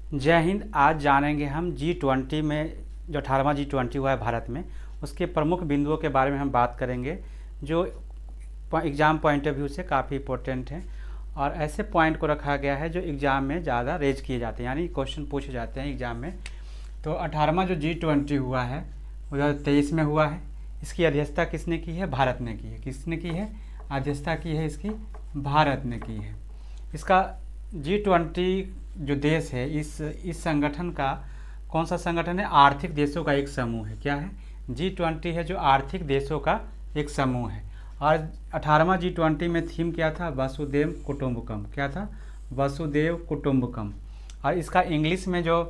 जय हिंद। आज जानेंगे हम G20 में जो 18वां G20 हुआ है भारत में, उसके प्रमुख बिंदुओं के बारे में हम बात करेंगे जो एग्ज़ाम पॉइंट ऑफ व्यू से काफ़ी इंपॉर्टेंट हैं और ऐसे पॉइंट को रखा गया है जो एग्ज़ाम में ज़्यादा रेज किए जाते हैं, यानी क्वेश्चन पूछे जाते हैं एग्ज़ाम में। तो 18वां जो G20 हुआ है 2023 में हुआ है। इसकी अध्यक्षता किसने की है? भारत ने की है। किसने की है? अध्यक्षता की है इसकी भारत ने की है। इसका G20 जो देश है, इस संगठन का कौन सा संगठन है? आर्थिक देशों का एक समूह है। क्या है? G20 है जो आर्थिक देशों का एक समूह है। और 18वां G20 में थीम क्या था? वसुधैव कुटुंबकम। क्या था? वसुधैव कुटुंबकम। और इसका इंग्लिश में जो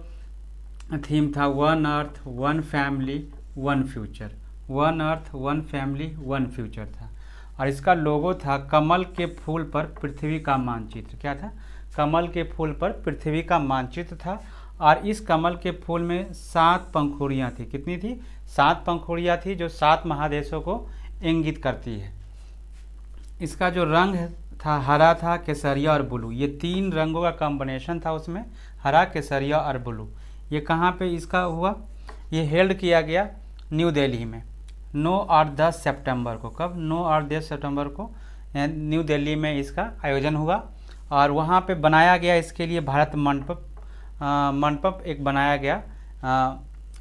थीम था one earth one family one future. One earth one family one future था। और इसका लोगो था कमल के फूल पर पृथ्वी का मानचित्र। क्या था? कमल के फूल पर पृथ्वी का मानचित्र था। और इस कमल के फूल में 7 पंखुड़ियाँ थी। कितनी थी? 7 पंखुड़ियाँ थी जो 7 महादेशों को इंगित करती है। इसका जो रंग था हरा था, केसरिया और ब्लू। ये 3 रंगों का कॉम्बिनेशन था उसमें, हरा, केसरिया और ब्लू। ये कहाँ पे इसका हुआ? ये हेल्ड किया गया न्यू दिल्ली में 9 और 10 सितंबर को। कब? 9 और 10 सितंबर को न्यू दिल्ली में इसका आयोजन हुआ। और वहाँ पे बनाया गया इसके लिए भारत मंडप एक बनाया गया।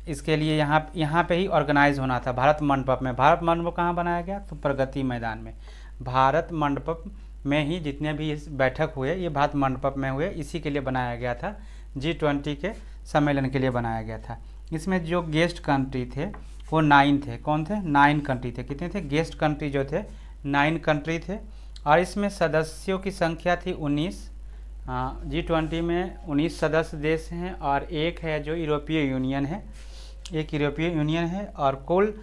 इसके लिए यहाँ पे ही ऑर्गेनाइज होना था भारत मंडप में। भारत मंडप कहाँ बनाया गया? तो प्रगति मैदान में। भारत मंडप में ही जितने भी इस बैठक हुए ये भारत मंडप में हुए, इसी के लिए बनाया गया था। G20 के सम्मेलन के लिए बनाया गया था। इसमें जो गेस्ट कंट्री थे वो 9 थे। कौन थे? 9 कंट्री थे। कितने थे? गेस्ट कंट्री जो थे 9 कंट्री थे। और इसमें सदस्यों की संख्या थी 19। G20 में 19 सदस्य देश हैं और एक है जो यूरोपीय यूनियन है। एक यूरोपीय यूनियन है। और कुल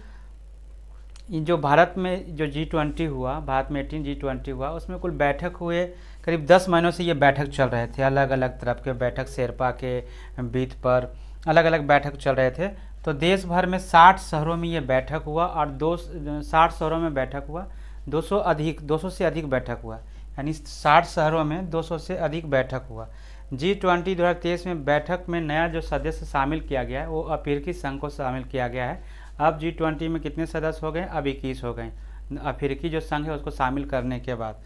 जो भारत में जो G20 हुआ, भारत में 18 G20 हुआ, उसमें कुल बैठक हुए करीब 10 महीनों से ये बैठक चल रहे थे। अलग अलग तरफ के बैठक, शेरपा के बीत पर अलग अलग बैठक चल रहे थे। तो देश भर में 60 शहरों में ये बैठक हुआ और 60 शहरों में बैठक हुआ। 200 से अधिक बैठक हुआ, यानी 60 शहरों में 200 से अधिक बैठक हुआ। G20 2023 में बैठक में नया जो सदस्य शामिल किया गया है वो अफ्रीकी संघ को शामिल किया गया है। अब G20 में कितने सदस्य हो गए? अब 21 हो गए। अफ्रीकी जो संघ है उसको शामिल करने के बाद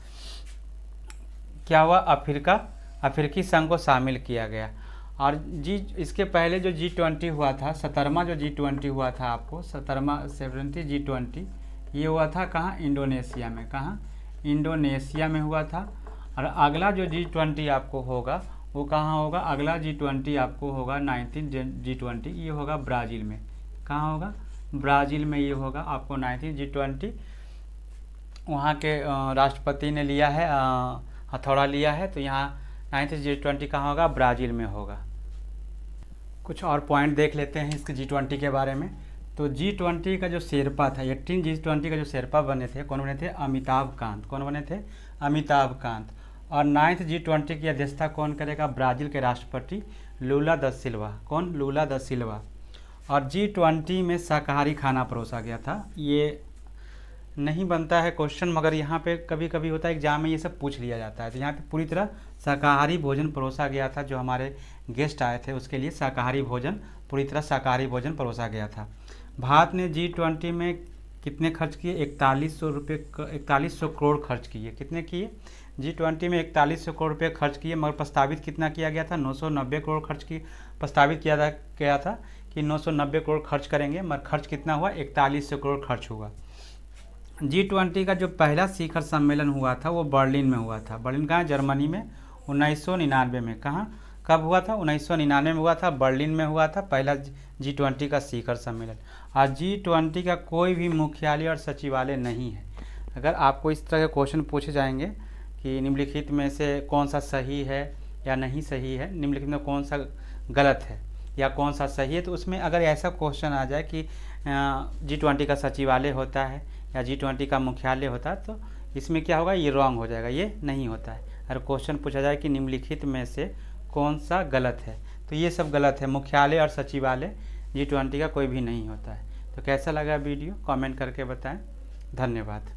क्या हुआ? अफ्रीकी संघ को शामिल किया गया। और इसके पहले जो G20 हुआ था, 17वां जो G20 हुआ था, आपको 70 G20 ये हुआ था कहाँ? इंडोनेशिया में। कहाँ? इंडोनेशिया में हुआ था। और अगला जो G20 आपको होगा वो कहाँ होगा? अगला G20 आपको होगा 19 G20, ये होगा ब्राज़ील में। कहाँ होगा? ब्राज़ील में ये होगा आपको 19 G20। वहाँ के राष्ट्रपति ने लिया है, हथौड़ा लिया है। तो यहाँ 19 G20 कहाँ होगा? ब्राज़ील में होगा। कुछ और पॉइंट देख लेते हैं इसके G20 के बारे में। तो G20 का जो शेरपा था, 18 G20 का जो शेरपा बने थे, कौन बने थे? अमिताभ कांत। कौन बने थे? अमिताभ कांत। और 9th G20 की अध्यक्षता कौन करेगा? ब्राज़ील के राष्ट्रपति लूला दा सिल्वा। कौन? लूला दा सिल्वा। और G20 में शाकाहारी खाना परोसा गया था। ये नहीं बनता है क्वेश्चन, मगर यहाँ पे कभी कभी होता है एग्जाम में ये सब पूछ लिया जाता है। तो यहाँ पे पूरी तरह शाकाहारी भोजन परोसा गया था। जो हमारे गेस्ट आए थे उसके लिए शाकाहारी भोजन, पूरी तरह शाकाहारी भोजन परोसा गया था। भारत ने G20 में कितने खर्च किए? 4100 करोड़ खर्च किए। कितने किए? G20 में 4100 करोड़ रुपये खर्च किए, मगर प्रस्तावित कितना किया गया था? 990 करोड़ खर्च की प्रस्तावित किया था कि 990 करोड़ खर्च करेंगे, मगर खर्च कितना हुआ? 4100 करोड़ खर्च हुआ। G20 का जो पहला शिखर सम्मेलन हुआ था वो बर्लिन में हुआ था। बर्लिन कहाँ? जर्मनी में 1999 में। कहाँ? कब हुआ था? 1999 में हुआ था, बर्लिन में हुआ था पहला G20 का शिखर सम्मेलन। और G20 का कोई भी मुख्यालय और सचिवालय नहीं है। अगर आपको इस तरह के क्वेश्चन पूछे जाएंगे कि निम्नलिखित में से कौन सा सही है या नहीं सही है, निम्नलिखित में कौन सा गलत है या कौन सा सही है, तो उसमें अगर ऐसा क्वेश्चन आ जाए कि G20 का सचिवालय होता है या G20 का मुख्यालय होता है, तो इसमें क्या होगा? ये रॉन्ग हो जाएगा, ये नहीं होता है। अगर क्वेश्चन पूछा जाए कि निम्नलिखित में से कौन सा गलत है, तो ये सब गलत है। मुख्यालय और सचिवालय G20 का कोई भी नहीं होता है। तो कैसा लगा वीडियो? कमेंट करके बताएं। धन्यवाद।